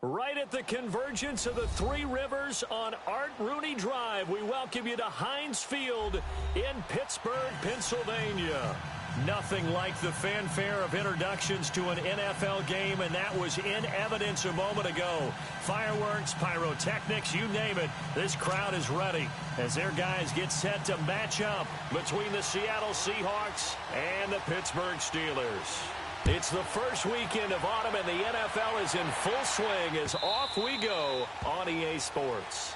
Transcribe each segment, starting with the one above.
Right at the convergence of the Three Rivers on Art Rooney Drive, we welcome you to Heinz Field in Pittsburgh, Pennsylvania. Nothing like the fanfare of introductions to an NFL game, and that was in evidence a moment ago. Fireworks, pyrotechnics, you name it. This crowd is ready as their guys get set to match up between the Seattle Seahawks and the Pittsburgh Steelers. It's the first weekend of autumn, and the NFL is in full swing as off we go on EA Sports.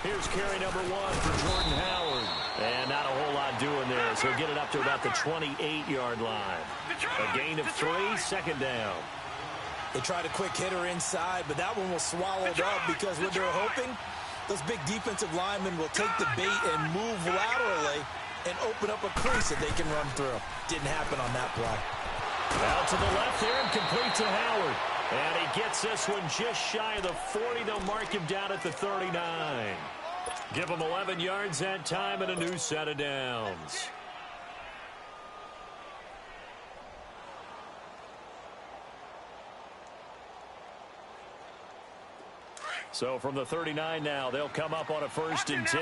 Here's carry number 1 for Jordan Howard. And not a whole lot doing there, so he'll get it up to about the 28-yard line. A gain of 3, second down. They tried a quick hitter inside, but that one was swallowed up because what they're hoping, those big defensive linemen will take the bait and move laterally and open up a crease that they can run through. Didn't happen on that play. Out to the left there and complete to Howard. And he gets this one just shy of the 40. They'll mark him down at the 39. Give him 11 yards that time and a new set of downs. So from the 39 now, they'll come up on a 1st and 10.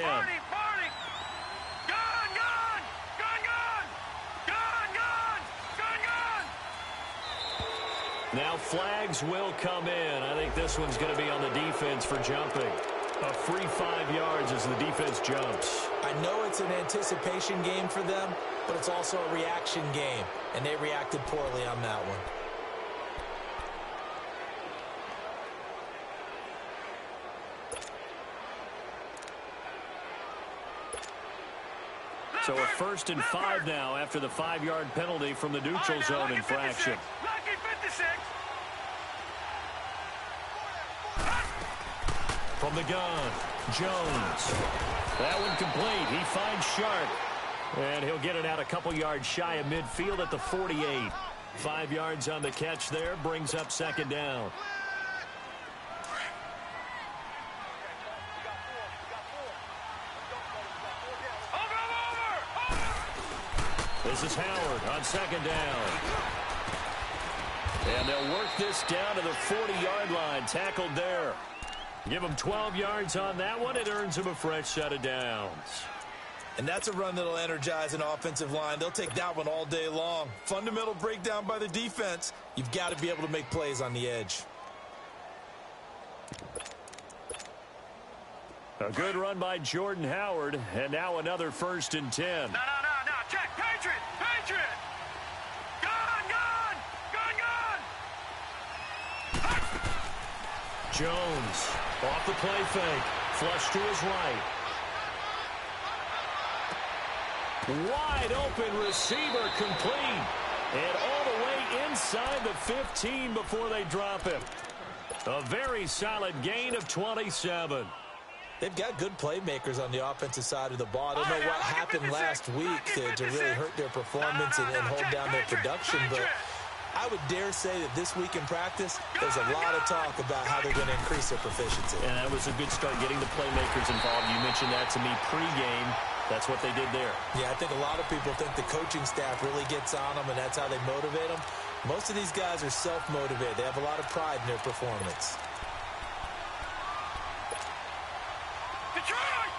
Now flags will come in. I think this one's going to be on the defense for jumping. A free 5 yards as the defense jumps. I know it's an anticipation game for them, but it's also a reaction game, and they reacted poorly on that one. So a 1st and 5 now after the 5-yard penalty from the neutral zone infraction. From the gun, Jones. That one complete. He finds Sharp. And he'll get it out a couple yards shy of midfield at the 48. 5 yards on the catch there. Brings up second down. This is Howard on second down. And they'll work this down to the 40-yard line. Tackled there. Give him 12 yards on that one. It earns him a fresh set of downs. And that's a run that'll energize an offensive line. They'll take that one all day long. Fundamental breakdown by the defense. You've got to be able to make plays on the edge. A good run by Jordan Howard. And now another 1st and 10. No. Check. Patriot. Gun. Jones off the play fake. Flush to his right. Wide open receiver complete. And all the way inside the 15 before they drop him. A very solid gain of 27. They've got good playmakers on the offensive side of the ball. I don't know what happened last week to really hurt their performance and hold down their production, but I would dare say that this week in practice, there's a lot of talk about how they're going to increase their proficiency. And that was a good start getting the playmakers involved. You mentioned that to me pregame. That's what they did there. Yeah, I think a lot of people think the coaching staff really gets on them, and that's how they motivate them. Most of these guys are self-motivated. They have a lot of pride in their performance. Detroit!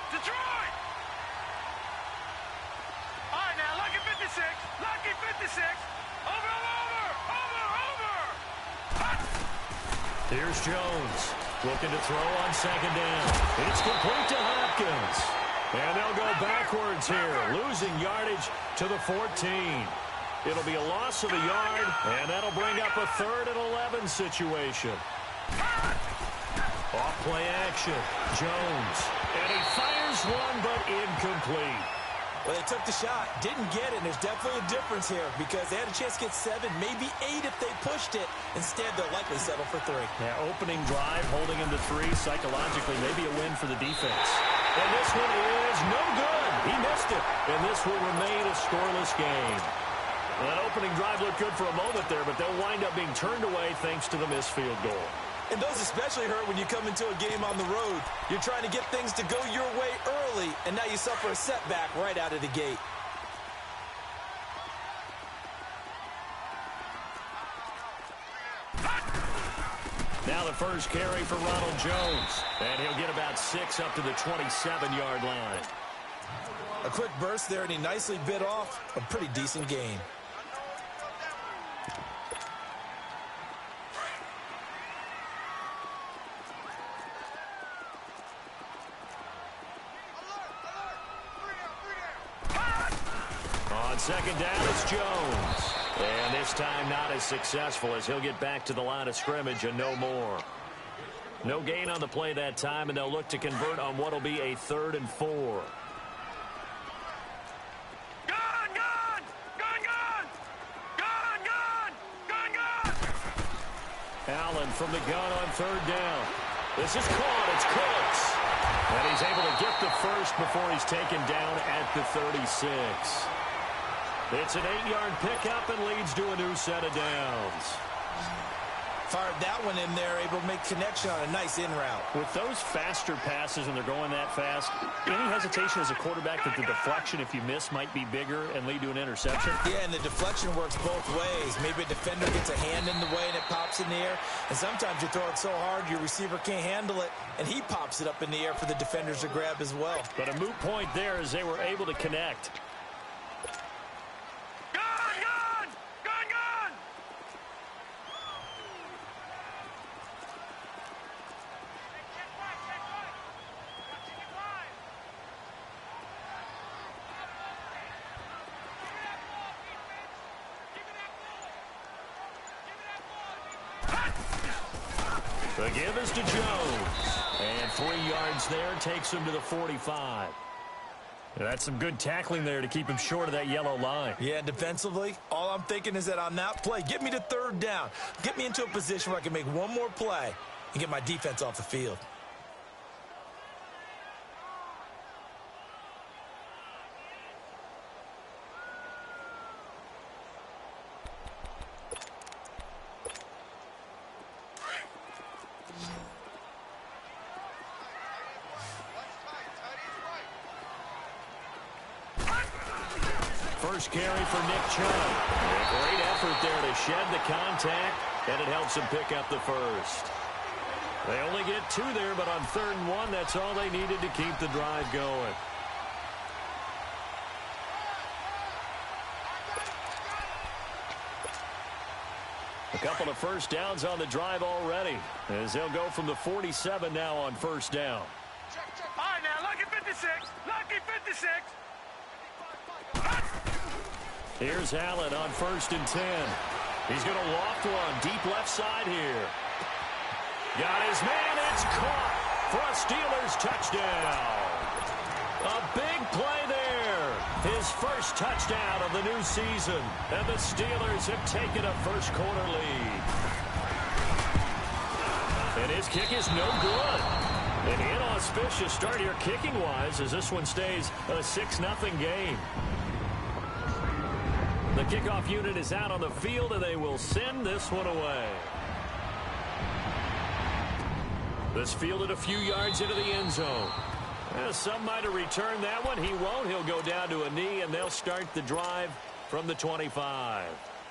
All right, now, lucky 56. Over! Here's Jones looking to throw on second down. It's complete to Hopkins. And they'll go backwards here, losing yardage to the 14. It'll be a loss of a yard, and that'll bring up a 3rd and 11 situation. Off play action. Jones. And he fires one, but incomplete. Well, they took the shot, didn't get it, and there's definitely a difference here because they had a chance to get 7, maybe 8 if they pushed it. Instead, they'll likely settle for 3. Yeah, opening drive, holding him to 3, psychologically, maybe a win for the defense. And this one is no good. He missed it, and this will remain a scoreless game. Well, that opening drive looked good for a moment there, but they'll wind up being turned away thanks to the missed field goal. And those especially hurt when you come into a game on the road. You're trying to get things to go your way early, and now you suffer a setback right out of the gate. Now the first carry for Ronald Jones. And he'll get about 6 up to the 27-yard line. A quick burst there, and he nicely bit off a pretty decent gain. On second down, it's Jones. And this time not as successful as he'll get back to the line of scrimmage and no more. No gain on the play that time, and they'll look to convert on what will be a 3rd and 4. Allen from the gun on 3rd down. This is caught. It's Cooks. And he's able to get the first before he's taken down at the 36. It's an 8-yard pickup and leads to a new set of downs. Fired that one in there, able to make connection on a nice in route. With those faster passes when they're going that fast, any hesitation as a quarterback that the deflection, if you miss, might be bigger and lead to an interception? Yeah, and the deflection works both ways. Maybe a defender gets a hand in the way and it pops in the air. And sometimes you throw it so hard your receiver can't handle it, and he pops it up in the air for the defenders to grab as well. But a moot point there as they were able to connect. The give is to Jones. And 3 yards there takes him to the 45. That's some good tackling there to keep him short of that yellow line. Yeah, defensively, all I'm thinking is that on that play, get me to 3rd down. Get me into a position where I can make one more play and get my defense off the field. First carry for Nick Chubb. A great effort there to shed the contact, and it helps him pick up the first. They only get 2 there, but on 3rd and 1, that's all they needed to keep the drive going. A couple of first downs on the drive already, as they'll go from the 47 now on 1st down. All right, now, lucky 56. Lucky 56. Here's Allen on 1st and 10. He's going to loft one deep left side here. Got his man. It's caught for a Steelers touchdown. A big play there. His first touchdown of the new season. And the Steelers have taken a first-quarter lead. And his kick is no good. An inauspicious start here kicking-wise as this one stays a 6-0 game. The kickoff unit is out on the field, and they will send this one away. This fielded a few yards into the end zone. Some might have returned that one. He won't. He'll go down to a knee, and they'll start the drive from the 25.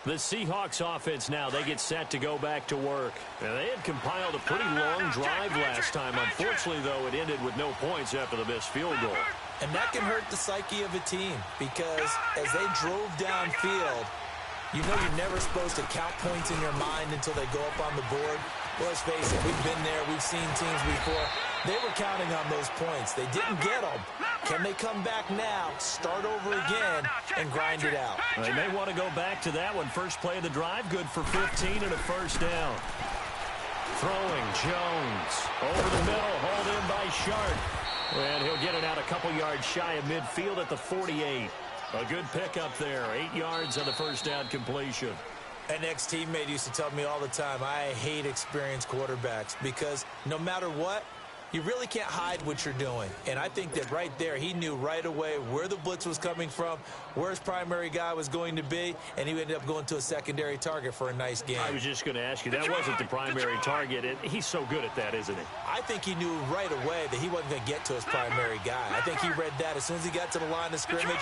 The Seahawks offense now, they get set to go back to work. And they had compiled a pretty long drive last time. Unfortunately, though, it ended with no points after the missed field goal. And that can hurt the psyche of a team because as they drove downfield, you know you're never supposed to count points in your mind until they go up on the board. Well, let's face it, we've been there. We've seen teams before. They were counting on those points. They didn't get them. Can they come back now, start over again, and grind it out? They may want to go back to that one. First play of the drive, good for 15 and a first down. Throwing Jones over the middle, hauled in by Sharp. And he'll get it out a couple yards shy of midfield at the 48. A good pickup there. 8 yards on the first down completion. An ex-teammate used to tell me all the time, I hate experienced quarterbacks because no matter what, you really can't hide what you're doing. And I think that right there, he knew right away where the blitz was coming from, where his primary guy was going to be, and he ended up going to a secondary target for a nice game. I was just going to ask you, that wasn't the primary target. He's so good at that, isn't he? I think he knew right away that he wasn't going to get to his primary guy. I think he read that as soon as he got to the line of scrimmage,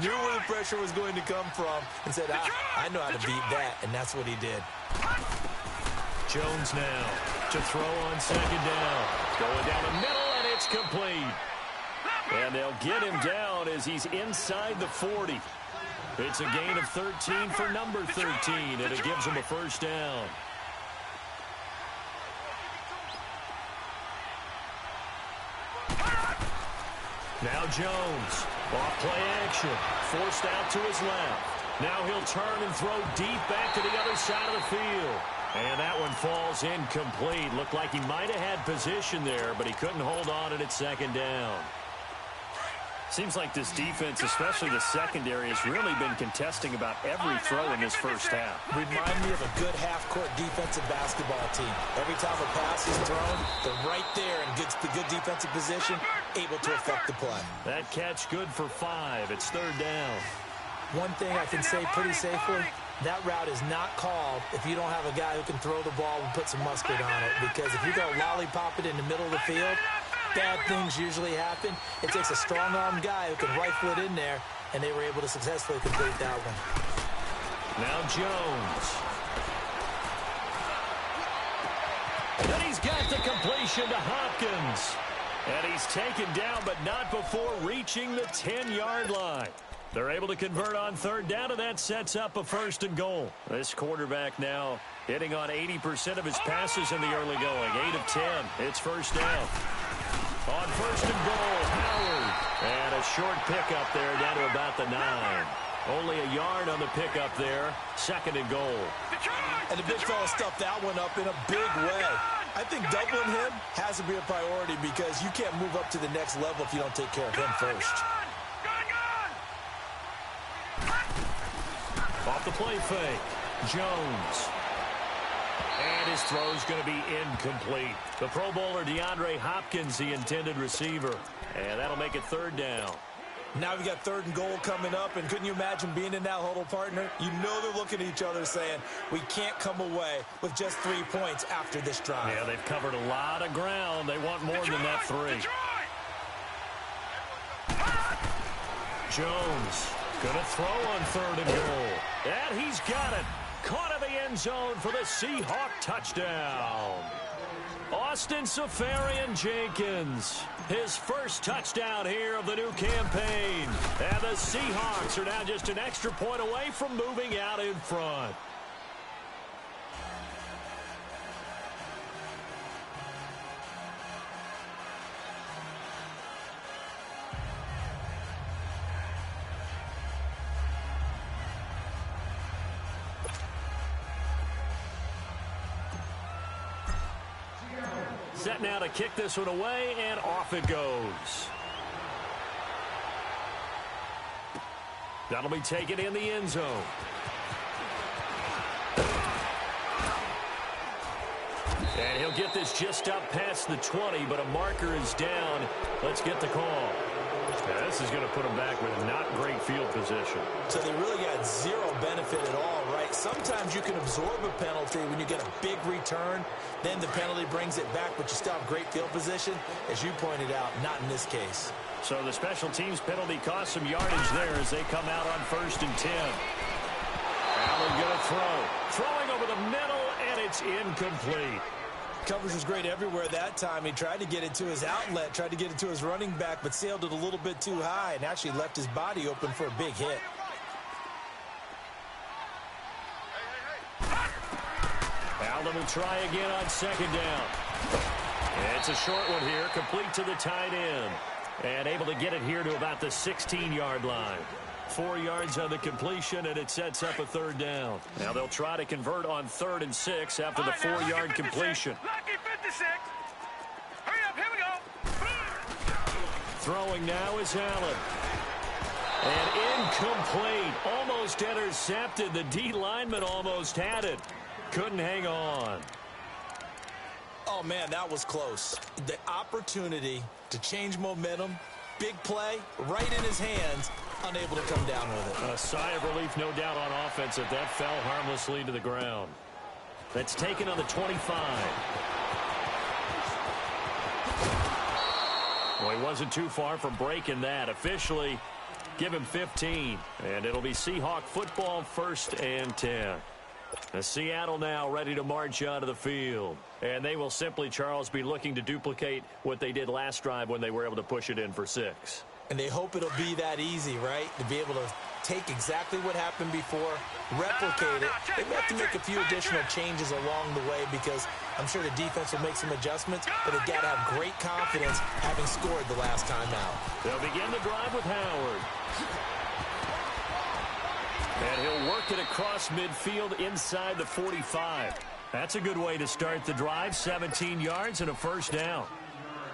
knew where the pressure was going to come from, and said, I know how to beat that, and that's what he did. Jones now to throw on second down. Going down the middle, and it's complete. And they'll get him down as he's inside the 40. It's a gain of 13 for number 13, and it gives him a first down. Now Jones, off play action, forced out to his left. Now he'll turn and throw deep back to the other side of the field. And that one falls incomplete. Looked like he might have had position there, but he couldn't hold on at second down. Seems like this defense, especially the secondary, has really been contesting about every throw in this first half. Remind me of a good half-court defensive basketball team. Every time a pass is thrown, they're right there in good defensive position, able to affect the play. That catch good for 5. It's third down. One thing I can say pretty safely, that route is not called if you don't have a guy who can throw the ball and put some mustard on it. Because if you go lollipop it in the middle of the field, bad things usually happen. It takes a strong-armed guy who can rifle it in there, and they were able to successfully complete that one. Now Jones. And he's got the completion to Hopkins. And he's taken down, but not before reaching the 10-yard line. They're able to convert on third down, and that sets up a first and goal. This quarterback now hitting on 80% of his passes in the early going. 8 of 10. It's first down. On first and goal, Howard. And a short pickup there down to about the 9. Only a yard on the pickup there. Second and goal. And the big fella stuffed that one up in a big way. I think doubling him has to be a priority because you can't move up to the next level if you don't take care of him first. Off the play fake, Jones. And his throw's going to be incomplete. The Pro Bowler DeAndre Hopkins, the intended receiver. And that'll make it third down. Now we got third and goal coming up, and couldn't you imagine being in that huddle, partner? You know they're looking at each other saying, we can't come away with just 3 points after this drive. Yeah, they've covered a lot of ground. They want more than that 3. Jones going to throw on third and goal. And he's got it. Caught in the end zone for the Seahawk touchdown. Austin Seferian-Jenkins, his first touchdown here of the new campaign. And the Seahawks are now just an extra point away from moving out in front. Set now to kick this one away, and off it goes. That'll be taken in the end zone. And he'll get this just up past the 20, but a marker is down. Let's get the call. Now, this is going to put him back with not great field position. So they really got zero benefit at all, right? Sometimes you can absorb a penalty when you get a big return. Then the penalty brings it back, but you still have great field position. As you pointed out, not in this case. So the special teams penalty cost some yardage there as they come out on first and 10. Allen going to throw. Throwing over the middle, and it's incomplete. Coverage was great everywhere that time. He tried to get it to his outlet, tried to get it to his running back, but sailed it a little bit too high and actually left his body open for a big hit. Allen will try again on second down. It's a short one here, complete to the tight end. And able to get it here to about the 16-yard line. 4 yards on the completion, and it sets up a third down. Now they'll try to convert on 3rd and 6 after the 4-yard completion. Lucky 56. Hurry up, here we go. Throwing now is Allen. And incomplete. Almost intercepted. The D lineman almost had it. Couldn't hang on. Oh, man, that was close. The opportunity to change momentum, big play, right in his hands, unable to come down with it. A sigh of relief, no doubt, on offense if that fell harmlessly to the ground. That's taken on the 25. Well, he wasn't too far from breaking that. Officially, give him 15. And it'll be Seahawk football, 1st and 10. Seattle now ready to march onto the field. And they will simply, Charles, be looking to duplicate what they did last drive when they were able to push it in for 6. And they hope it'll be that easy, right? To be able to take exactly what happened before, replicate it. They may have to make a few additional changes along the way because I'm sure the defense will make some adjustments, but they've got to have great confidence having scored the last time out. They'll begin the drive with Howard. And he'll work it across midfield inside the 45. That's a good way to start the drive. 17 yards and a 1st down.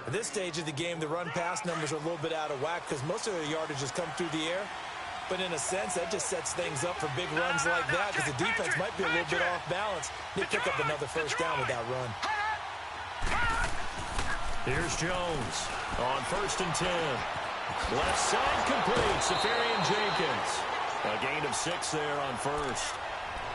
At this stage of the game, the run-pass numbers are a little bit out of whack because most of their yardage has come through the air. But in a sense, that just sets things up for big runs like that because the defense might be a little bit off balance. They pick up another 1st down with that run. Here's Jones on 1st and 10. Left side complete. Safarian Jenkins. A gain of 6 there on 1st.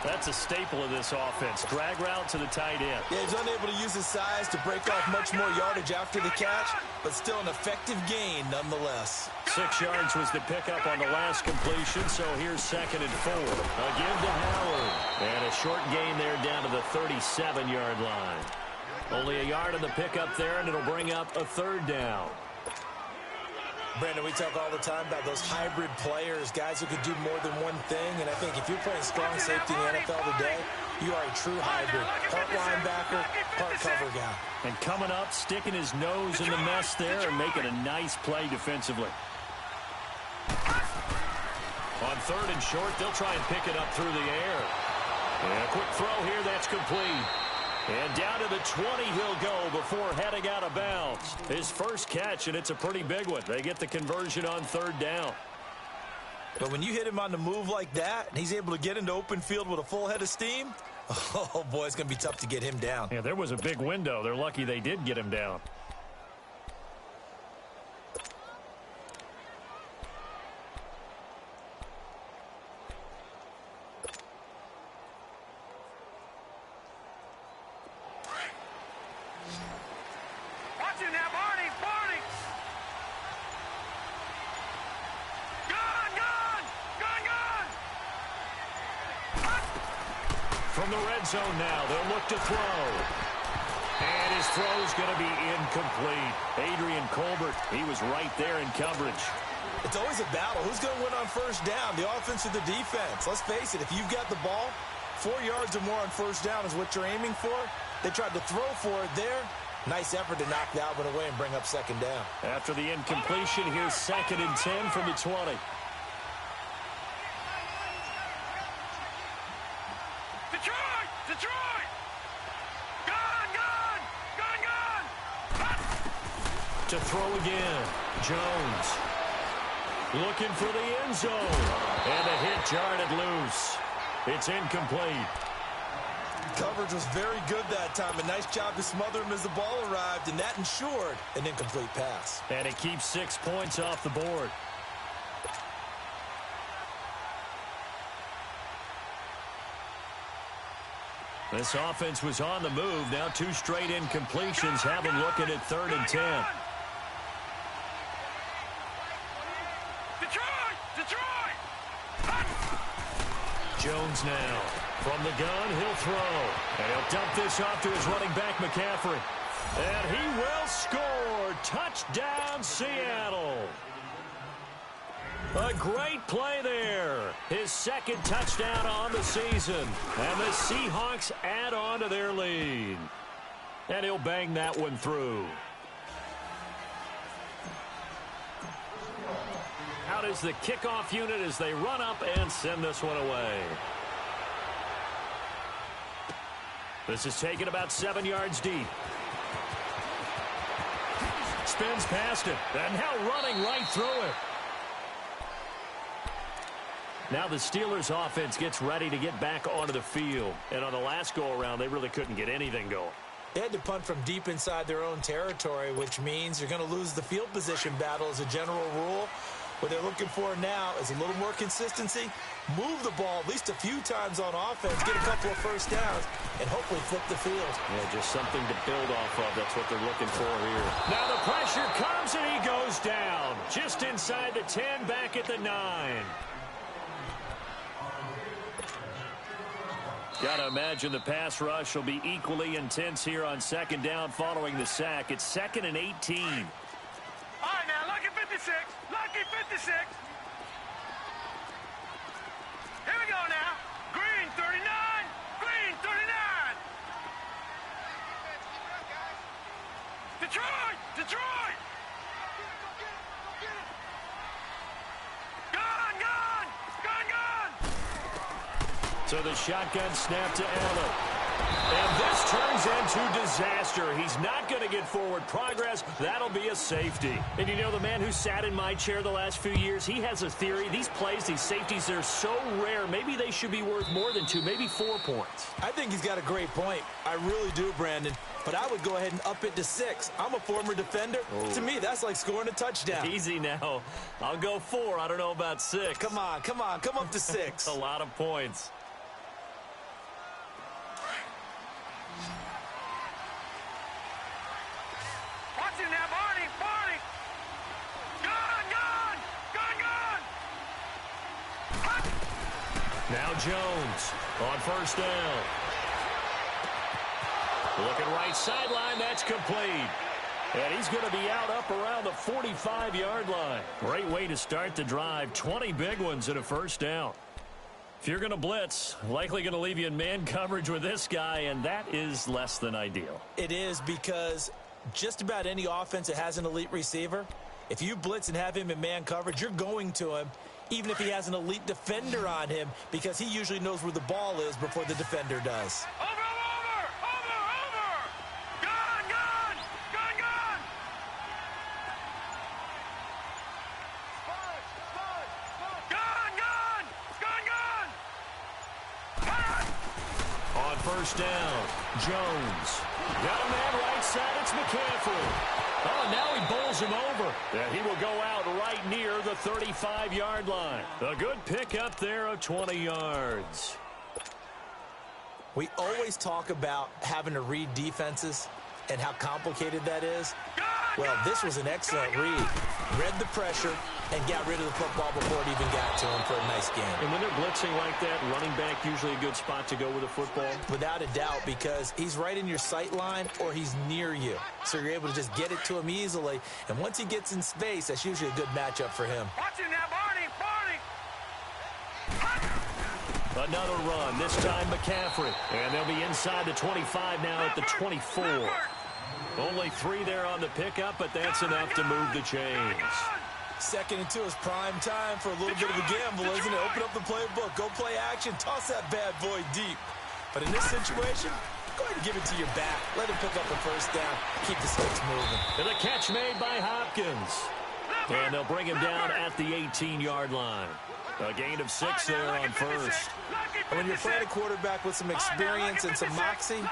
That's a staple of this offense. Drag route to the tight end. Yeah, he's unable to use his size to break off much more yardage after the catch, but still an effective gain nonetheless. 6 yards was the pickup on the last completion, so here's 2nd and 4. A give to Howard. And a short gain there down to the 37-yard line. Only a yard on the pickup there, and it'll bring up a 3rd down. Brandon, we talk all the time about those hybrid players, guys who could do more than one thing, and I think if you're playing strong safety in the NFL today, you are a true hybrid. Part linebacker, part cover guy. And coming up, sticking his nose in the mess there and making a nice play defensively. On 3rd and short, they'll try and pick it up through the air. And a quick throw here, that's complete. And down to the 20 he'll go before heading out of bounds. His first catch, and it's a pretty big one. They get the conversion on 3rd down. But when you hit him on the move like that, and he's able to get into open field with a full head of steam, oh, boy, it's going to be tough to get him down. Yeah, there was a big window. They're lucky they did get him down. From the red zone now, they'll look to throw. And his throw's going to be incomplete. Adrian Colbert, he was right there in coverage. It's always a battle. Who's going to win on 1st down, the offense or the defense? Let's face it, if you've got the ball, 4 yards or more on 1st down is what you're aiming for. They tried to throw for it there. Nice effort to knock that one away and bring up 2nd down. After the incompletion, here's 2nd and 10 from the 20. Detroit! Gone! To throw again. Jones. Looking for the end zone. And the hit jarred loose. It's incomplete. Coverage was very good that time. A nice job to smother him as the ball arrived, and that ensured an incomplete pass. And it keeps 6 points off the board. This offense was on the move. Now 2 straight incompletions have them looking at 3rd and 10. Detroit! Jones now. From the gun, he'll throw. And he'll dump this off to his running back, McCaffrey. And he will score. Touchdown, Seattle. A great play there. His 2nd touchdown on the season. And the Seahawks add on to their lead. And he'll bang that one through. Out is the kickoff unit as they run up and send this one away. This is taken about 7 yards deep. spins past it. And now running right through it. Now the Steelers offense gets ready to get back onto the field. And on the last go-around, they really couldn't get anything going. They had to punt from deep inside their own territory, which means you're going to lose the field position battle as a general rule. What they're looking for now is a little more consistency, move the ball at least a few times on offense, get a couple of first downs, and hopefully flip the field. Yeah, just something to build off of. That's what they're looking for here. Now the pressure comes, and he goes down. Just inside the 10, back at the 9. Got to imagine the pass rush will be equally intense here on second down following the sack. It's 2nd and 18. All right, now, lucky 56. Lucky 56. Here we go now. Green 39. Green 39. Detroit. Detroit. Gone, gone. Gone, gone. So the shotgun snap to Allen. And this turns into disaster. He's not going to get forward progress. That'll be a safety. And you know, the man who sat in my chair the last few years, he has a theory. These plays, these safeties, they're so rare. Maybe they should be worth more than 2, maybe 4 points. I think he's got a great point. I really do, Brandon. But I would go ahead and up it to 6. I'm a former defender. Oh. To me, that's like scoring a touchdown. Easy now. I'll go 4. I don't know about 6. Come on, come on. Come up to 6. A lot of points. Watch it now, Barney. Barney. Gone, gone. Gone, gone. Hot. Now Jones on first down. Looking right sideline, that's complete. And he's going to be out up around the 45-yard line. Great way to start the drive. 20 big ones and a first down. If you're going to blitz, likely going to leave you in man coverage with this guy, and that is less than ideal. It is, because just about any offense that has an elite receiver, if you blitz and have him in man coverage, you're going to him, even if he has an elite defender on him, because he usually knows where the ball is before the defender does. First down, Jones. Got a man right side, it's McCaffrey. Oh, now he bowls him over. And he will go out right near the 35-yard line. A good pickup there of 20 yards. We always talk about having to read defenses and how complicated that is. Well, this was an excellent read. Read the pressure and got rid of the football before it even got to him for a nice game. And when they're blitzing like that, running back usually a good spot to go with the football? Without a doubt, because he's right in your sight line or he's near you. So you're able to just get it to him easily. And once he gets in space, that's usually a good matchup for him. Watch it now, Barney. Barney. Another run, this time McCaffrey. And they'll be inside the 25 now at the 24. Only 3 there on the pickup, but that's enough to move the chains. 2nd and 2 is prime time for a little bit of a gamble, isn't it? Open up the playbook, go play action, toss that bad boy deep. But in this situation, go ahead and give it to your back. Let him pick up a first down, keep the sticks moving. And the catch made by Hopkins. And they'll bring him down at the 18-yard line. A gain of 6 there on first. And when you're playing a quarterback with some experience and some moxie,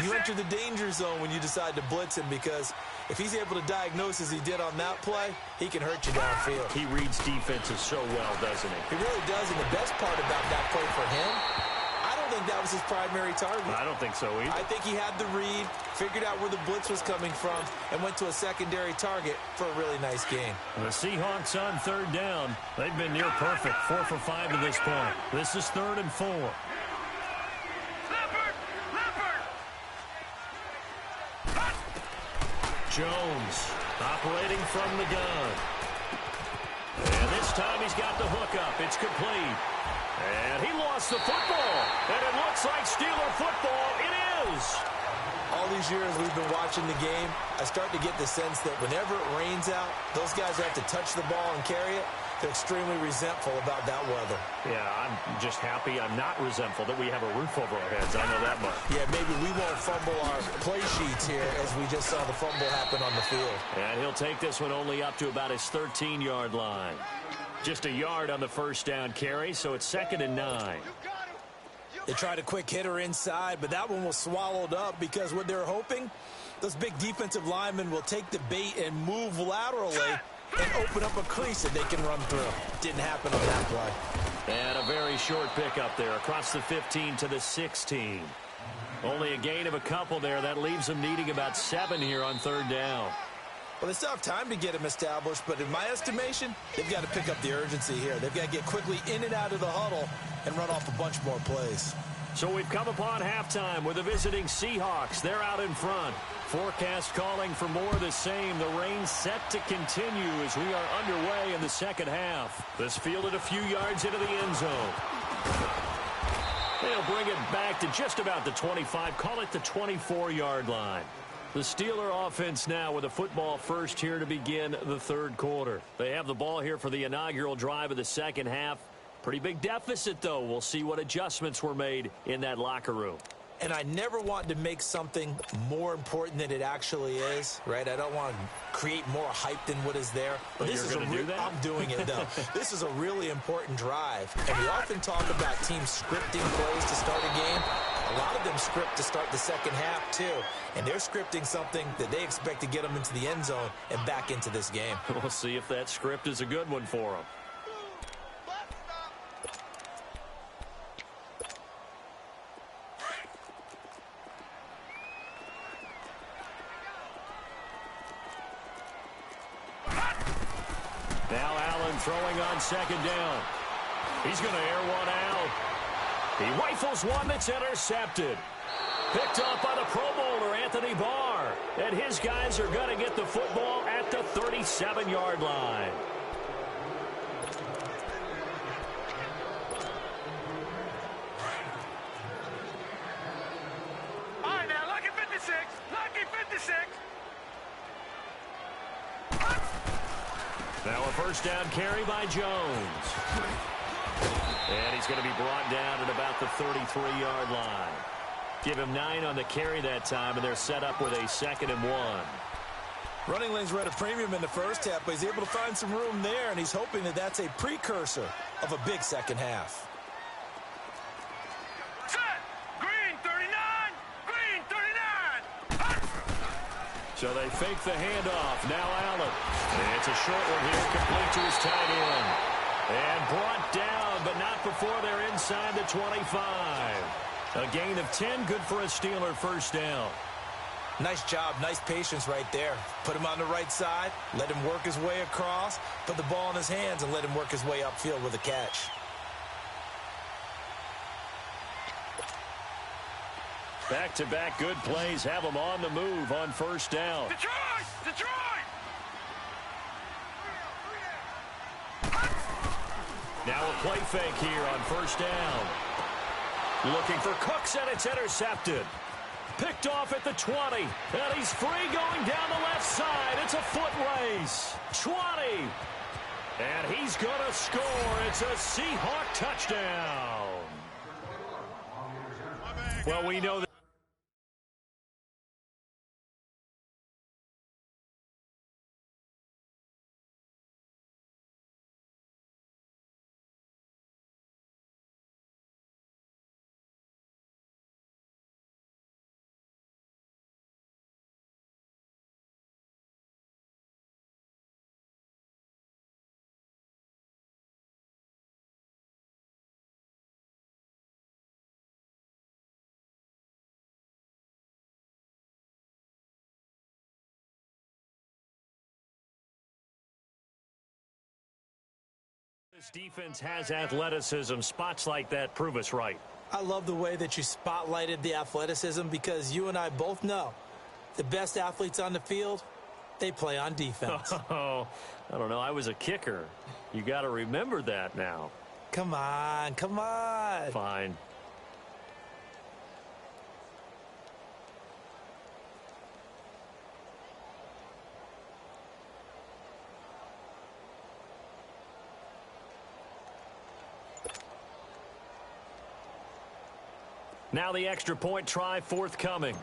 you enter the danger zone when you decide to blitz him, because if he's able to diagnose as he did on that play, he can hurt you downfield. He reads defenses so well, doesn't he? He really does, and the best part about that play for him, I don't think that was his primary target. I don't think so either. I think he had the read, figured out where the blitz was coming from, and went to a secondary target for a really nice game. The Seahawks on third down. They've been near perfect, 4 for 5 to this point. This is 3rd and 4. Jones operating from the gun. And this time he's got the hook up. It's complete. And he lost the football. And it looks like Steeler football. It is. All these years we've been watching the game, I start to get the sense that whenever it rains out, those guys have to touch the ball and carry it. They're extremely resentful about that weather. Yeah, I'm just happy I'm not resentful that we have a roof over our heads. I know that much. Yeah, maybe we won't fumble our play sheets here as we just saw the fumble happen on the field. And he'll take this one only up to about his 13-yard line. Just a yard on the first down carry, so it's 2nd and 9. They tried a quick hitter inside, but that one was swallowed up because what they're hoping, those big defensive linemen will take the bait and move laterally and open up a crease that they can run through. Didn't happen on that play. And a very short pickup there across the 15 to the 16. Only a gain of a couple there. That leaves them needing about 7 here on 3rd down. Well, they still have time to get him established, but in my estimation, they've got to pick up the urgency here. They've got to get quickly in and out of the huddle and run off a bunch more plays. So we've come upon halftime with the visiting Seahawks. They're out in front. Forecast calling for more of the same. The rain set to continue as we are underway in the second half. This fielded a few yards into the end zone. They'll bring it back to just about the 25. Call it the 24-yard line. The Steeler offense now with a football first here to begin the 3rd quarter. They have the ball here for the inaugural drive of the second half. Pretty big deficit, though. We'll see what adjustments were made in that locker room. And I never want to make something more important than it actually is, right? I don't want to create more hype than what is there. But this is do that? I'm doing it, though. This is a really important drive. And we often talk about teams scripting plays to start a game. A lot of them script to start the second half, too. And they're scripting something that they expect to get them into the end zone and back into this game. We'll see if that script is a good one for them. Now Allen throwing on 2nd down. He's going to air one out. He rifles one that's intercepted. Picked up by the Pro Bowler, Anthony Barr. And his guys are going to get the football at the 37-yard line. All right, now, lucky 56. Lucky 56. Now a first down carry by Jones. And he's going to be brought down at about the 33-yard line. Give him 9 on the carry that time, and they're set up with a 2nd and 1. Running lanes were at a premium in the first half, but he's able to find some room there, and he's hoping that that's a precursor of a big second half. Set. Green 39. Green 39. So they fake the handoff. Now Allen. And it's a short one here, complete to his tight end. And brought down, but not before they're inside the 25. A gain of 10, good for a Steeler first down. Nice job, nice patience right there. Put him on the right side, let him work his way across, put the ball in his hands, and let him work his way upfield with a catch. Back-to-back good plays have them on the move on first down. Detroit! Detroit! Now a play fake here on first down. Looking for Cooks, and it's intercepted. Picked off at the 20. And he's free going down the left side. It's a foot race. 20. And he's going to score. It's a Seahawk touchdown. Well, we know that. This defense has athleticism. Spots like that prove us right. I love the way that you spotlighted the athleticism because you and I both know the best athletes on the field, they play on defense. Oh, I don't know. I was a kicker. You got to remember that now. Come on, come on. Fine. Now the extra point try forthcoming.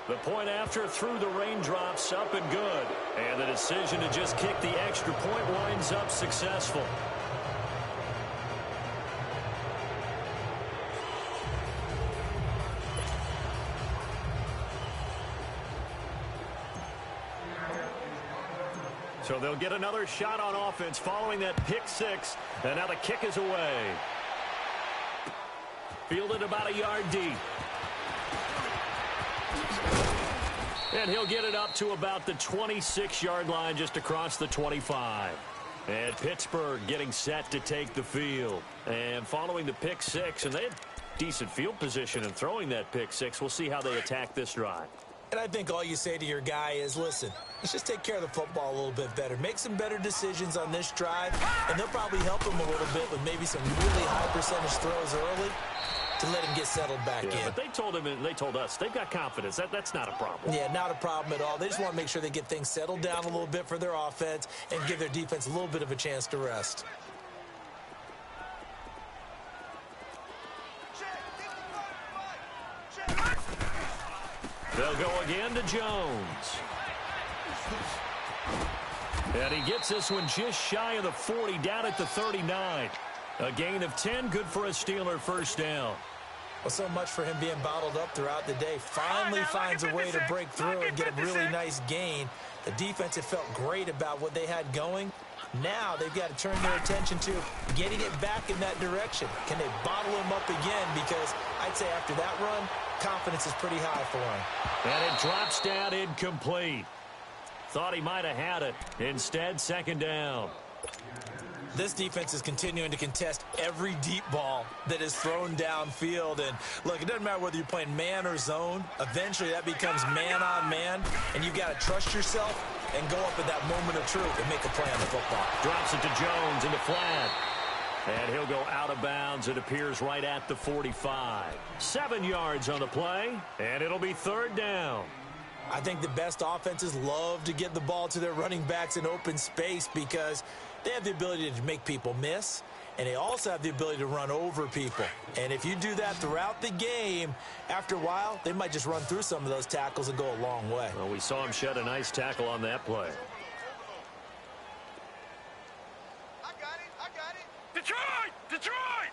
The point after through the raindrops, up and good. And the decision to just kick the extra point winds up successful. So they'll get another shot on offense following that pick six. And now the kick is away. Fielded about a yard deep. And he'll get it up to about the 26-yard line, just across the 25. And Pittsburgh getting set to take the field. And following the pick six, and they had decent field position in throwing that pick six. We'll see how they attack this drive. And I think all you say to your guy is, listen, let's just take care of the football a little bit better. Make some better decisions on this drive, and they'll probably help him a little bit with maybe some really high percentage throws early to let him get settled back in. But they told him, and they told us, they've got confidence. That's not a problem. Yeah, not a problem at all. They just want to make sure they get things settled down a little bit for their offense and give their defense a little bit of a chance to rest. They'll go again to Jones. And he gets this one just shy of the 40, down at the 39. A gain of 10, good for a Steeler first down. Well, so much for him being bottled up throughout the day. Finally finds a way to break through and get a really nice gain. The defense had felt great about what they had going. Now they've got to turn their attention to getting it back in that direction. Can they bottle him up again? Because I'd say after that run, confidence is pretty high for him. And it drops down incomplete. Thought he might have had it. Instead, second down. This defense is continuing to contest every deep ball that is thrown downfield. And, look, it doesn't matter whether you're playing man or zone. Eventually, that becomes man-on-man, and you've got to trust yourself and go up at that moment of truth and make a play on the football. Drops it to Jones in the flat. And he'll go out of bounds. It appears right at the 45. 7 yards on the play, and it'll be third down. I think the best offenses love to get the ball to their running backs in open space because they have the ability to make people miss, and they also have the ability to run over people. And if you do that throughout the game, after a while, they might just run through some of those tackles and go a long way. Well, we saw him shed a nice tackle on that play. I got it. Detroit! Detroit!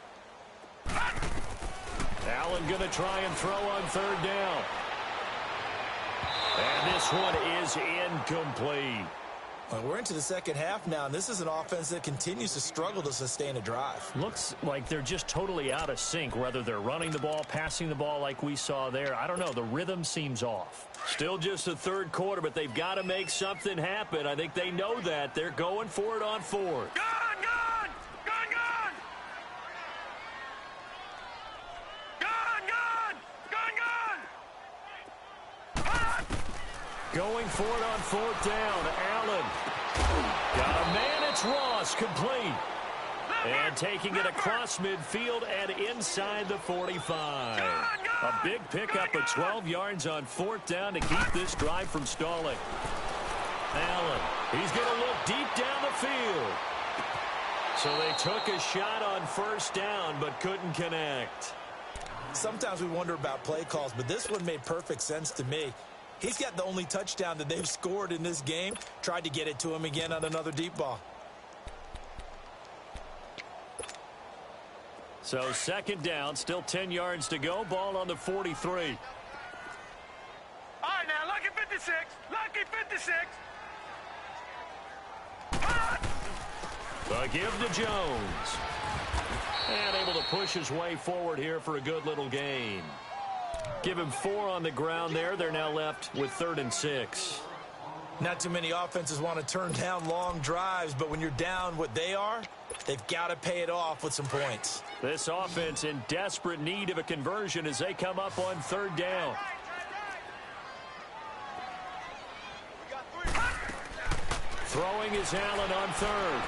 Allen going to try and throw on third down. And this one is incomplete. Well, we're into the second half now, and this is an offense that continues to struggle to sustain a drive. Looks like they're just totally out of sync, whether they're running the ball, passing the ball like we saw there. I don't know. The rhythm seems off. Still just the third quarter, but they've got to make something happen. I think they know that. They're going for it on fourth. Gone! Gone! Gone! Gone! Gone! Gone! Gone! Gone! Going for it on fourth down. Allen. Got a man. It's Ross. Complete. And taking it across midfield and inside the 45. A big pickup of 12 yards on fourth down to keep this drive from stalling. Allen. He's going to look deep down the field. So they took a shot on first down but couldn't connect. Sometimes we wonder about play calls, but this one made perfect sense to me. He's got the only touchdown that they've scored in this game. Tried to get it to him again on another deep ball. So second down, still 10 yards to go. Ball on the 43. All right, now, lucky 56. Lucky 56. The give to Jones. And able to push his way forward here for a good little gain. Give him 4 on the ground there. They're now left with 3rd and 6. Not too many offenses want to turn down long drives, but when you're down what they are, they've got to pay it off with some points. This offense in desperate need of a conversion as they come up on 3rd down. Throwing is Allen on 3rd.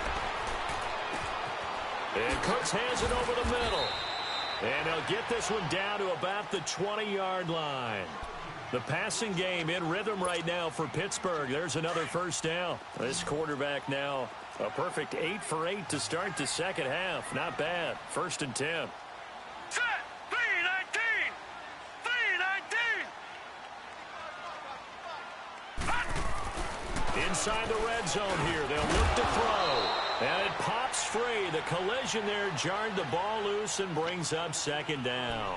And Cooks has it over the middle. And he'll get this one down to about the 20-yard line. The passing game in rhythm right now for Pittsburgh. There's another first down. This quarterback now A perfect 8 for 8 to start the second half. Not bad. 1st and 10. Set. 3-19. 3-19. Inside the red zone here. They'll look to throw. And it pops free. The collision there jarred the ball loose and brings up 2nd down.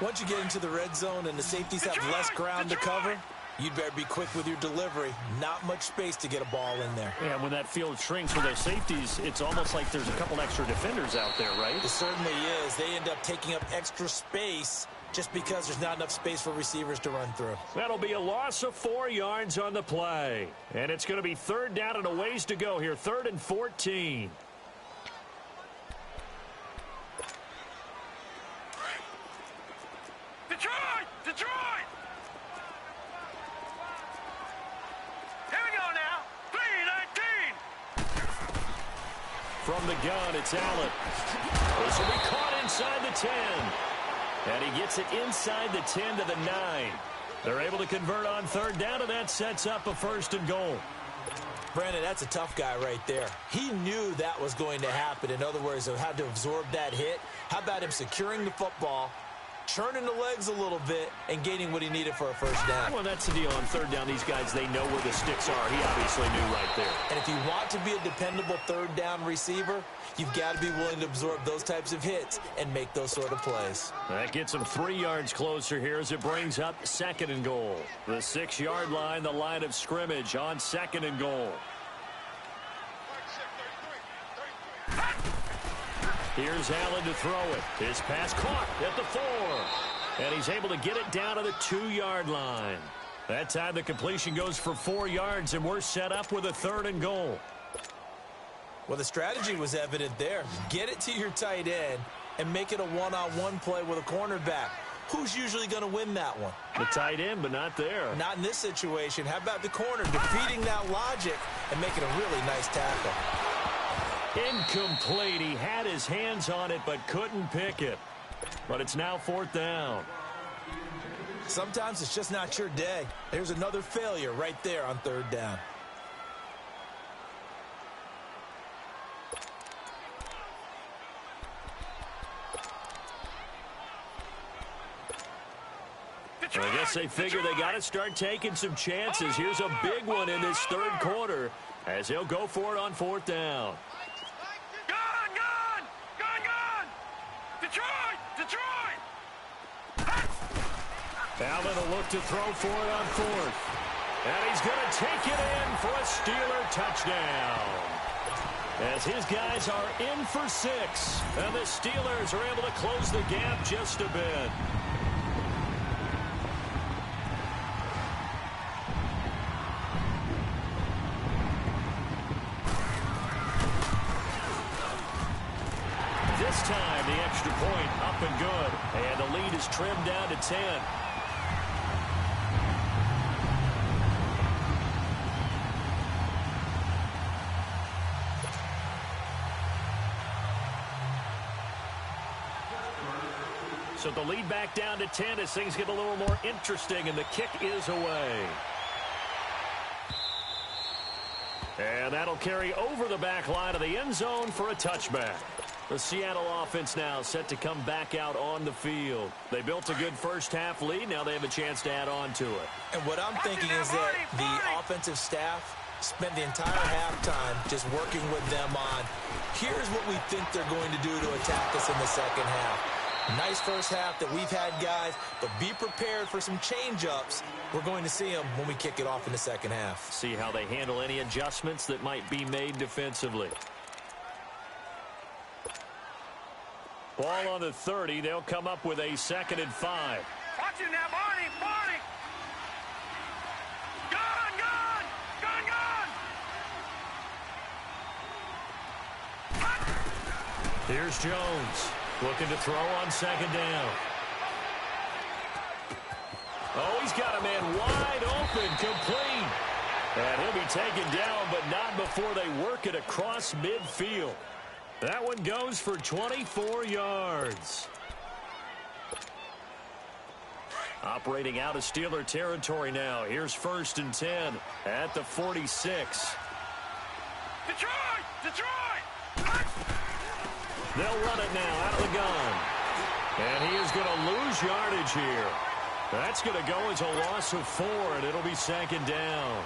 Once you get into the red zone and the safeties have less ground to cover, you'd better be quick with your delivery. Not much space to get a ball in there. Yeah, when that field shrinks for those safeties, it's almost like there's a couple extra defenders out there, right? It certainly is. They end up taking up extra space just because there's not enough space for receivers to run through. That'll be a loss of 4 yards on the play. And it's going to be 3rd down and a ways to go here. 3rd and 14. Detroit! Detroit! Here we go now. 3-19. From the gun, it's Allen. This will be caught inside the 10. And he gets it inside the 10 to the 9. They're able to convert on 3rd down, and that sets up a 1st and goal. Brandon, that's a tough guy right there. He knew that was going to happen. In other words, he had to absorb that hit. How about him securing the football, churning the legs a little bit, and gaining what he needed for a 1st down? Well, that's the deal. On 3rd down, these guys, they know where the sticks are. He obviously knew right there. And if you want to be a dependable 3rd down receiver, you've got to be willing to absorb those types of hits and make those sort of plays. That gets him 3 yards closer here as it brings up 2nd and goal. The 6-yard line, the line of scrimmage on 2nd and goal. Here's Allen to throw it. His pass caught at the 4. And he's able to get it down to the 2-yard line. That time the completion goes for 4 yards, and we're set up with a 3rd and goal. Well, the strategy was evident there. Get it to your tight end and make it a one-on-one play with a cornerback. Who's usually going to win that one? The tight end, but not there. Not in this situation. How about the corner defeating that logic and making a really nice tackle? Incomplete. He had his hands on it but couldn't pick it. But it's now 4th down. Sometimes it's just not your day. There's another failure right there on 3rd down. Well, I guess they figure they got to start taking some chances. Here's a big one in this 3rd quarter as he'll go for it on 4th down. Gun! Gun! Gun! Gun! Detroit! Detroit! Allen will look to throw for it on 4th. And he's going to take it in for a Steeler touchdown. As his guys are in for 6. And the Steelers are able to close the gap just a bit. This time, the extra point up and good. And the lead is trimmed down to 10. So the lead back down to 10 as things get a little more interesting, and the kick is away. And that'll carry over the back line of the end zone for a touchback. The Seattle offense now set to come back out on the field. They built a good first-half lead. Now they have a chance to add on to it. And what I'm thinking is that the offensive staff spent the entire halftime just working with them on, here's what we think they're going to do to attack us in the second half. Nice first half that we've had, guys, but be prepared for some change-ups. We're going to see them when we kick it off in the second half. See how they handle any adjustments that might be made defensively. Ball on the 30. They'll come up with a 2nd and 5. Watch it now, Barney! Barney! Gun! Gun! Gun! Gun! Here's Jones. Looking to throw on 2nd down. Oh, he's got a man wide open, complete. And he'll be taken down, but not before they work it across midfield. That one goes for 24 yards. Operating out of Steeler territory now. Here's 1st and 10 at the 46. Detroit! Detroit! They'll run it now out of the gun. And he is going to lose yardage here. That's going to go as a loss of 4, and it'll be 2nd down.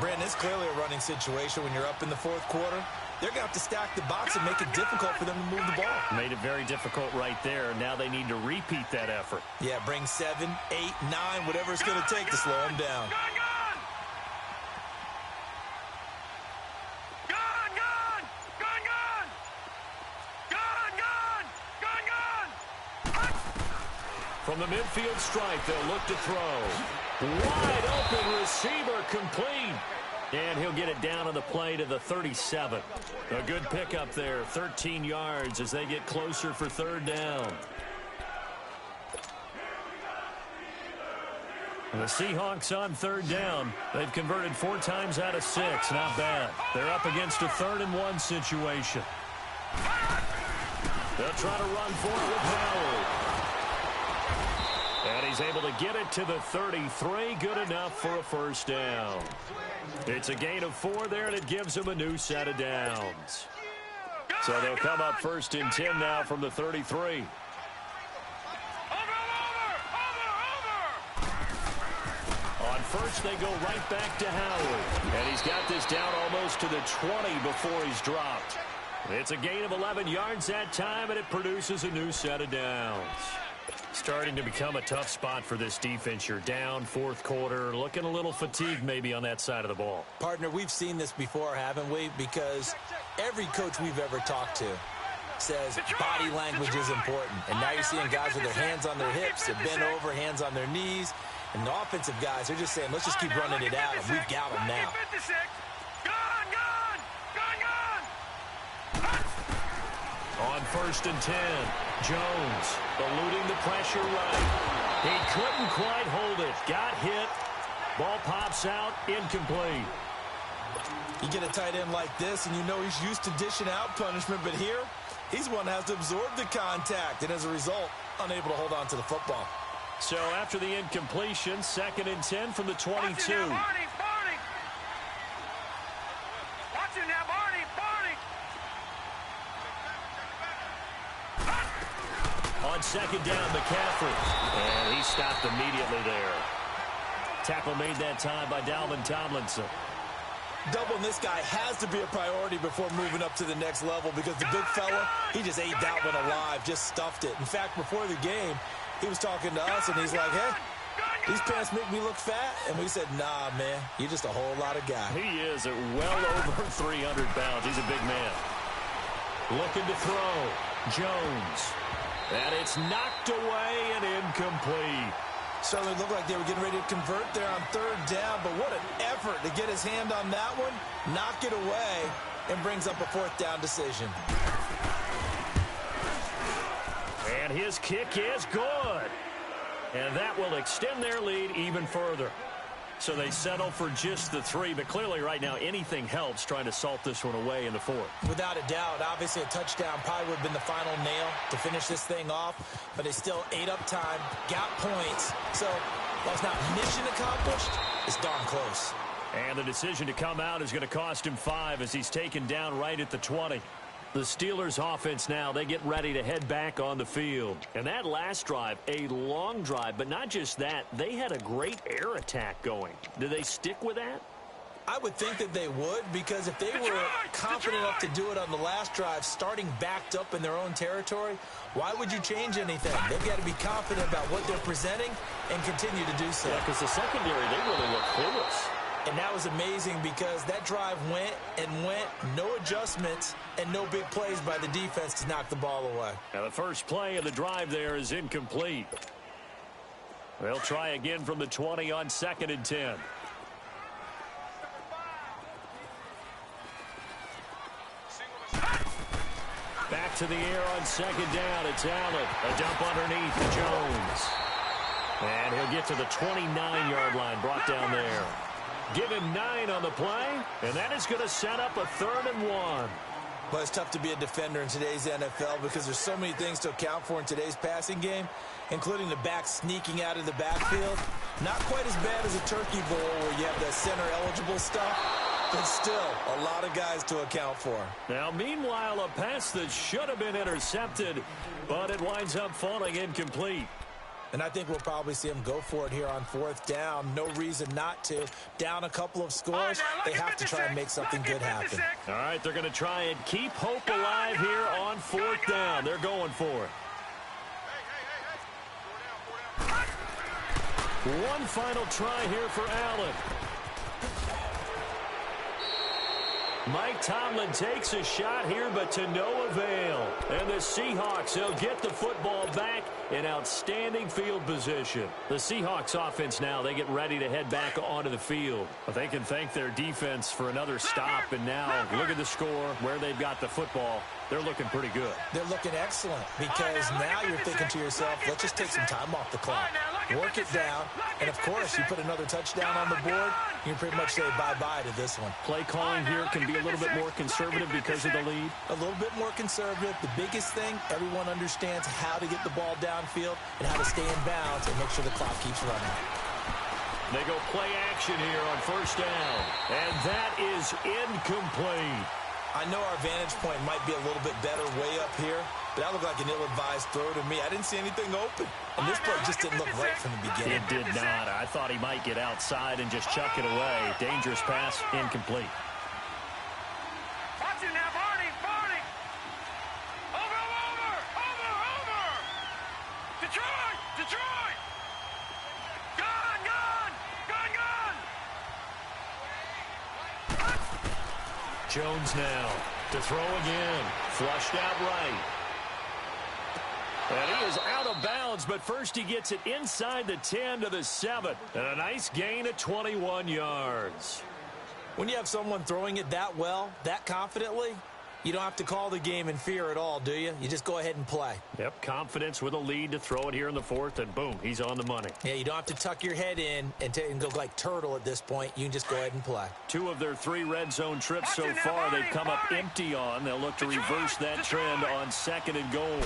Brandon, it's clearly a running situation when you're up in the 4th quarter. They're going to have to stack the box and make it difficult for them to move the ball. Made it very difficult right there. Now they need to repeat that effort. Yeah, bring 7, 8, 9, whatever it's going to take to slow them down. From the midfield stripe, they'll look to throw. Wide open receiver complete. And he'll get it down on the play to the 37. A good pickup there, 13 yards as they get closer for 3rd down. The Seahawks on 3rd down. They've converted 4 times out of 6. Not bad. They're up against a 3rd and 1 situation. They'll try to run for it with Howard. And he's able to get it to the 33. Good enough for a 1st down. It's a gain of 4 there, and it gives them a new set of downs. So they'll come up 1st and 10 now from the 33. On 1st, they go right back to Howard. And he's got this down almost to the 20 before he's dropped. It's a gain of 11 yards that time, and it produces a new set of downs. Starting to become a tough spot for this defense. You're down 4th quarter, looking a little fatigued maybe on that side of the ball. Partner, we've seen this before, haven't we? Because every coach we've ever talked to says body language is important. And now you're seeing guys with their hands on their hips, they're bent over, hands on their knees. And the offensive guys, they're just saying, let's just keep running it out, and we've got them now. On 1st and 10, Jones eluding the pressure right. He couldn't quite hold it. Got hit. Ball pops out. Incomplete. You get a tight end like this, and you know he's used to dishing out punishment, but here, he's one that has to absorb the contact, and as a result, unable to hold on to the football. So after the incompletion, 2nd and 10 from the 22. Watch it now, Barney. On 2nd down, McCaffrey. And he stopped immediately there. Tackle made that time by Dalvin Tomlinson. Doubling this guy has to be a priority before moving up to the next level because the big fella, he just ate that one alive, just stuffed it. In fact, before the game, he was talking to us, and he's like, hey, these pants make me look fat. And we said, nah, man, you're just a whole lot of guy. He is at well over 300 pounds. He's a big man. Looking to throw. Jones. And it's knocked away and incomplete. Certainly looked like they were getting ready to convert there on 3rd down, but what an effort to get his hand on that one, knock it away, and brings up a 4th down decision. And his kick is good. And that will extend their lead even further. So they settle for just the 3, but clearly right now anything helps trying to salt this one away in the 4th. Without a doubt, obviously a touchdown probably would have been the final nail to finish this thing off, but they still ate up time, got points. So while it's not mission accomplished, it's darn close. And the decision to come out is going to cost him 5 as he's taken down right at the 20. The Steelers offense now, they get ready to head back on the field. And that last drive, a long drive, but not just that, they had a great air attack going. Do they stick with that? I would think that they would, because if they were confident enough to do it on the last drive, starting backed up in their own territory, why would you change anything? They've got to be confident about what they're presenting and continue to do so. Yeah, because the secondary, they really look clueless. And that was amazing because that drive went and went, no adjustments, and no big plays by the defense to knock the ball away. Now the first play of the drive there is incomplete. They'll try again from the 20 on 2nd and 10. Back to the air on 2nd down. It's Allen. A dump underneath to Jones. And he'll get to the 29-yard line, brought down there. Give him 9 on the play, and that is going to set up a 3rd and 1. Well, it's tough to be a defender in today's NFL because there's so many things to account for in today's passing game, including the back sneaking out of the backfield. Not quite as bad as a turkey bowl where you have the center-eligible stuff, but still, a lot of guys to account for. Now, meanwhile, a pass that should have been intercepted, but it winds up falling incomplete. And I think we'll probably see him go for it here on 4th down. No reason not to. Down a couple of scores, they have to try and make something good happen. All right, they're going to try and keep hope alive here on 4th down. They're going for it. One final try here for Allen. Mike Tomlin takes a shot here, but to no avail. And the Seahawks, they'll get the football back in outstanding field position. The Seahawks offense now, they get ready to head back onto the field. But they can thank their defense for another stop. And now, look at the score, where they've got the football. They're looking pretty good. They're looking excellent because now you're thinking to yourself, let's just take some time off the clock. Work it down. And, of course, you put another touchdown on the board, you can pretty much say bye-bye to this one. Play calling here can be a little bit more conservative because of the lead. A little bit more conservative. The biggest thing, everyone understands how to get the ball downfield and how to stay in bounds and make sure the clock keeps running. They go play action here on 1st down. And that is incomplete. I know our vantage point might be a little bit better way up here, but that looked like an ill-advised throw to me. I didn't see anything open. And this play just didn't look right from the beginning. It did not. I thought he might get outside and just chuck it away. Dangerous pass, incomplete. Watch it now, Barney. Over. Detroit. Gone. Jones now to throw again. Flushed out right. And he is out of bounds, but first he gets it inside the 10 to the 7. And a nice gain of 21 yards. When you have someone throwing it that well, that confidently, you don't have to call the game in fear at all, do you? You just go ahead and play. Yep, confidence with a lead to throw it here in the 4th, and boom, he's on the money. Yeah, you don't have to tuck your head in and go like turtle at this point. You can just go ahead and play. 2 of their 3 red zone trips so far they've come up empty on. They'll look to reverse that trend on 2nd and goal.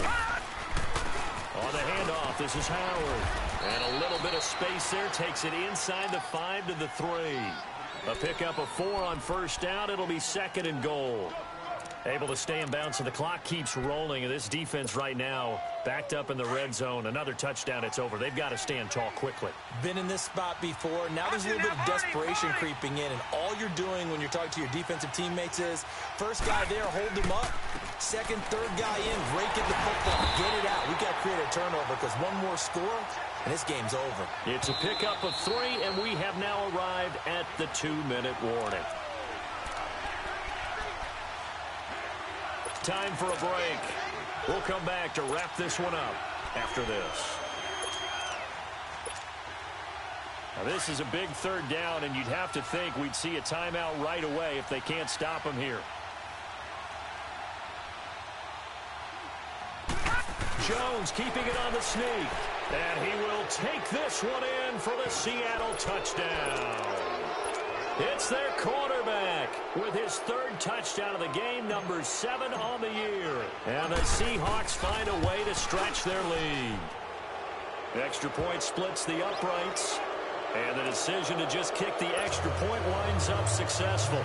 On the handoff, this is Howard. And a little bit of space there, takes it inside the 5 to the 3. A pickup of 4 on 1st down. It'll be 2nd and goal. Able to stay in bounds, and the clock keeps rolling. And this defense right now backed up in the red zone. Another touchdown, it's over. They've got to stand tall quickly. Been in this spot before. Now there's a little bit of desperation creeping in. And all you're doing when you're talking to your defensive teammates is, first guy there, hold him up. Second, third guy in, rake at the football. Get it out. We've got to create a turnover because one more score, and this game's over. It's a pickup of 3, and we have now arrived at the 2-minute warning. Time for a break. We'll come back to wrap this one up after this. Now, this is a big 3rd down, and you'd have to think we'd see a timeout right away if they can't stop him here. Jones keeping it on the sneak. And he will take this one in for the Seattle touchdown. It's their quarterback with his 3rd touchdown of the game, number 7 on the year. And the Seahawks find a way to stretch their lead. Extra point splits the uprights. And the decision to just kick the extra point winds up successful.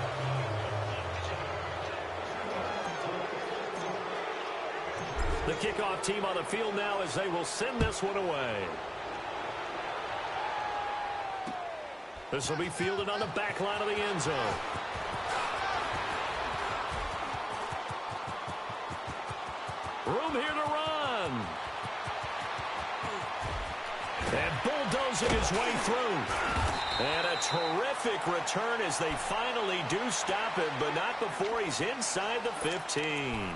The kickoff team on the field now as they will send this one away. This will be fielded on the back line of the end zone. Room here to run. And bulldozing his way through. And a terrific return as they finally do stop him, but not before he's inside the 15.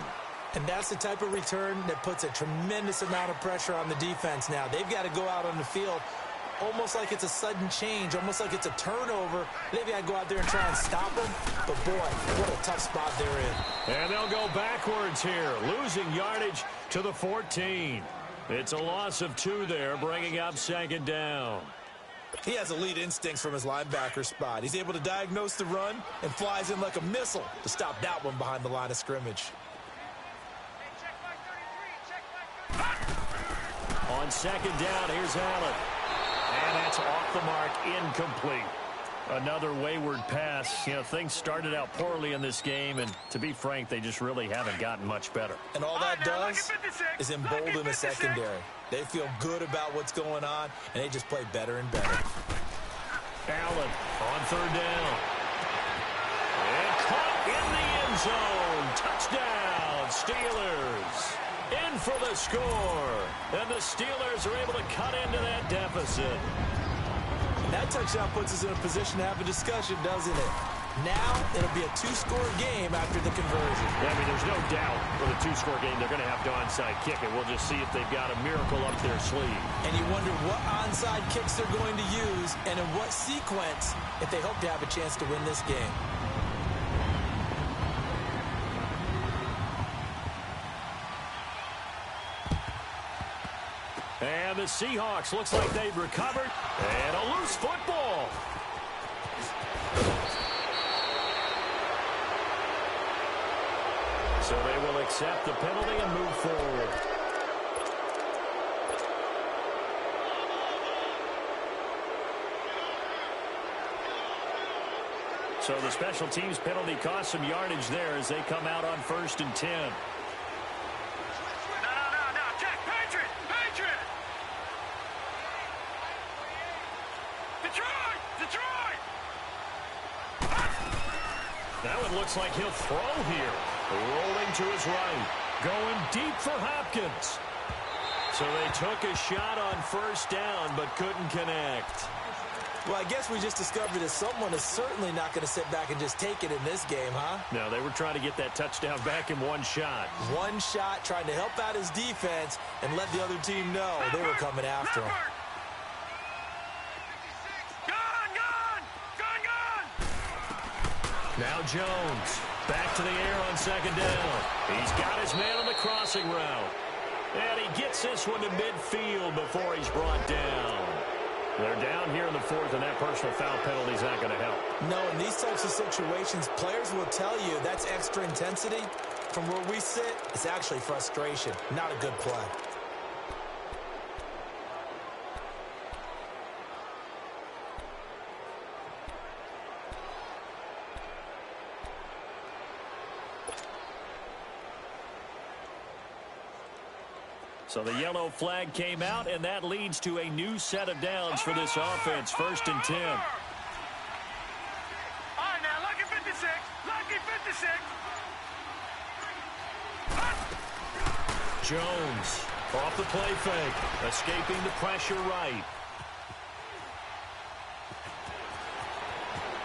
And that's the type of return that puts a tremendous amount of pressure on the defense now. They've got to go out on the field almost like it's a sudden change, almost like it's a turnover. They've got to go out there and try and stop them. But, boy, what a tough spot they're in. And they'll go backwards here, losing yardage to the 14. It's a loss of 2 there, bringing up 2nd down. He has elite instincts from his linebacker spot. He's able to diagnose the run and flies in like a missile to stop that one behind the line of scrimmage. On 2nd down, here's Allen. And that's off the mark, incomplete. Another wayward pass. You know, things started out poorly in this game, and to be frank, they just really haven't gotten much better. And all that does is embolden the secondary. They feel good about what's going on, and they just play better and better. Allen on third down. And caught in the end zone. Touchdown, Steelers. In for the score. And the Steelers are able to cut into that deficit. That touchdown puts us in a position to have a discussion, doesn't it? Now it'll be a two-score game after the conversion. Yeah, I mean, there's no doubt for the two-score game they're going to have to onside kick it. We'll just see if they've got a miracle up their sleeve. And you wonder what onside kicks they're going to use and in what sequence if they hope to have a chance to win this game. And the Seahawks looks like they've recovered. And a loose football. So they will accept the penalty and move forward. So the special teams penalty cost some yardage there as they come out on 1st and 10. Now it looks like he'll throw here. Rolling to his right. Going deep for Hopkins. So they took a shot on 1st down but couldn't connect. Well, I guess we just discovered that someone is certainly not going to sit back and just take it in this game, huh? No, they were trying to get that touchdown back in one shot. One shot, trying to help out his defense and let the other team know they were coming after him. Now Jones, back to the air on 2nd down. He's got his man on the crossing route. And he gets this one to midfield before he's brought down. They're down here in the 4th, and that personal foul penalty is not going to help. No, in these types of situations, players will tell you that's extra intensity. From where we sit, it's actually frustration, not a good play. So the yellow flag came out, and that leads to a new set of downs for this offense. 1st and 10. All right, now, lucky 56. Lucky 56. Jones off the play fake, escaping the pressure right.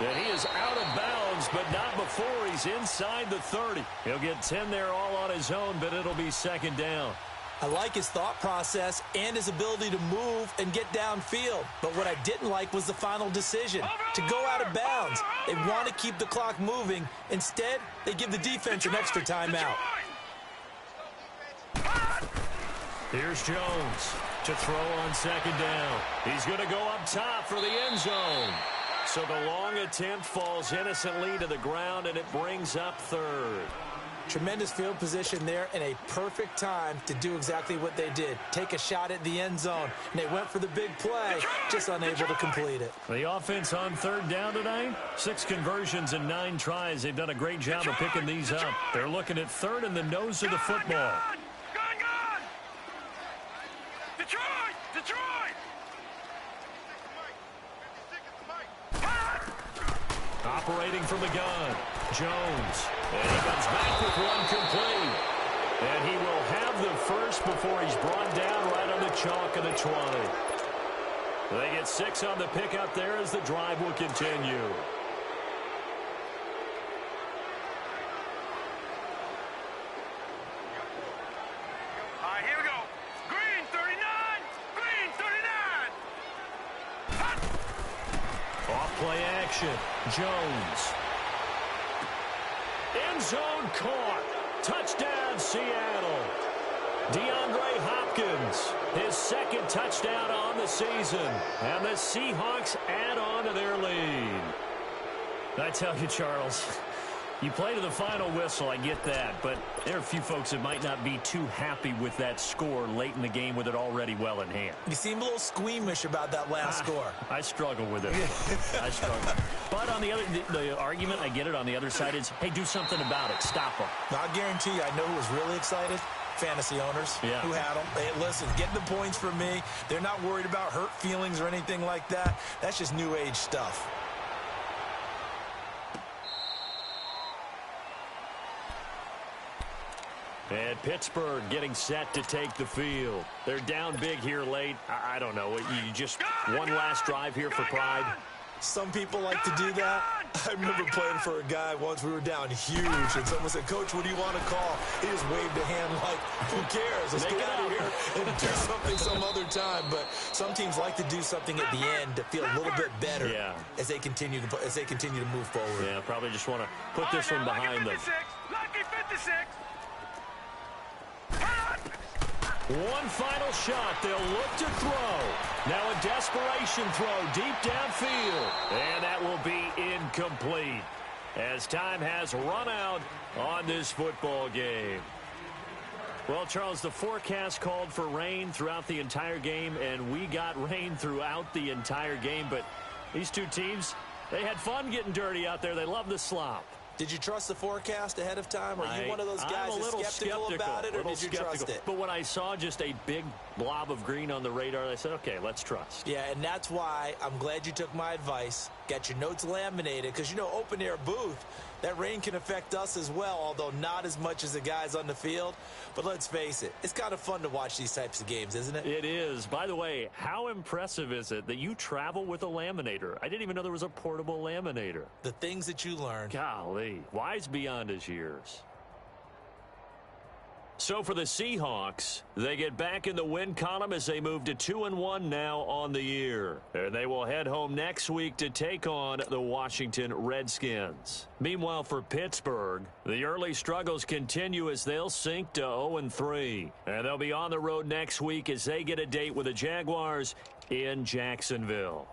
And he is out of bounds, but not before he's inside the 30. He'll get 10 there all on his own, but it'll be 2nd down. I like his thought process and his ability to move and get downfield. But what I didn't like was the final decision, to go out of bounds. They want to keep the clock moving. Instead, they give the defense an extra timeout. Here's Jones to throw on 2nd down. He's going to go up top for the end zone. So the long attempt falls innocently to the ground, and it brings up 3rd. Tremendous field position there and a perfect time to do exactly what they did. Take a shot at the end zone. And they went for the big play, just unable to complete it. The offense on 3rd down tonight, 6 conversions and 9 tries. They've done a great job of picking these up. They're looking at 3rd in the nose of the football. Gun! Detroit! Operating from the gun, Jones. And he comes back with one complete. And he will have the first before he's brought down right on the chalk of the 20. They get 6 on the pickup there as the drive will continue. All right, here we go. Green 39! Green 39! Off play action, Jones. End zone caught. Touchdown, Seattle. DeAndre Hopkins, his 2nd touchdown on the season. And the Seahawks add on to their lead. I tell you, Charles, You play to the final whistle, I get that, but there are a few folks that might not be too happy with that score late in the game with it already well in hand. You seem a little squeamish about that last score. I struggle with it. I struggle. But on the argument, I get it, on the other side is, hey, do something about it. Stop them. Now, I guarantee you, I know who was really excited. Fantasy owners who had them. Hey, listen, get the points for me. They're not worried about hurt feelings or anything like that. That's just new age stuff. And Pittsburgh getting set to take the field. They're down big here late. I don't know. You just one last drive here for pride. Some people like to do that. I remember playing for a guy once. We were down huge, and someone said, "Coach, what do you want to call?" He just waved a hand like, "Who cares? Let's get out of here and do something some other time." But some teams like to do something at the end to feel a little bit better as they continue to move forward. Yeah, probably just want to put this one behind them. Lucky 56. One final shot. They'll look to throw. Now a desperation throw deep downfield. And that will be incomplete as time has run out on this football game. Well, Charles, the forecast called for rain throughout the entire game, and we got rain throughout the entire game. But these two teams, they had fun getting dirty out there. They love the slop. Did you trust the forecast ahead of time? Are you one of those guys that's skeptical about it, or did you trust it? But when I saw just a big blob of green on the radar, I said, okay, let's trust. Yeah, and that's why I'm glad you took my advice. Got your notes laminated, because, you know, open-air booth, that rain can affect us as well, although not as much as the guys on the field. But let's face it, it's kind of fun to watch these types of games, isn't it? It is. By the way, how impressive is it that you travel with a laminator? I didn't even know there was a portable laminator. The things that you learn. Golly, wise beyond his years. So for the Seahawks, they get back in the win column as they move to 2-1 now on the year. And they will head home next week to take on the Washington Redskins. Meanwhile, for Pittsburgh, the early struggles continue as they'll sink to 0-3. And they'll be on the road next week as they get a date with the Jaguars in Jacksonville.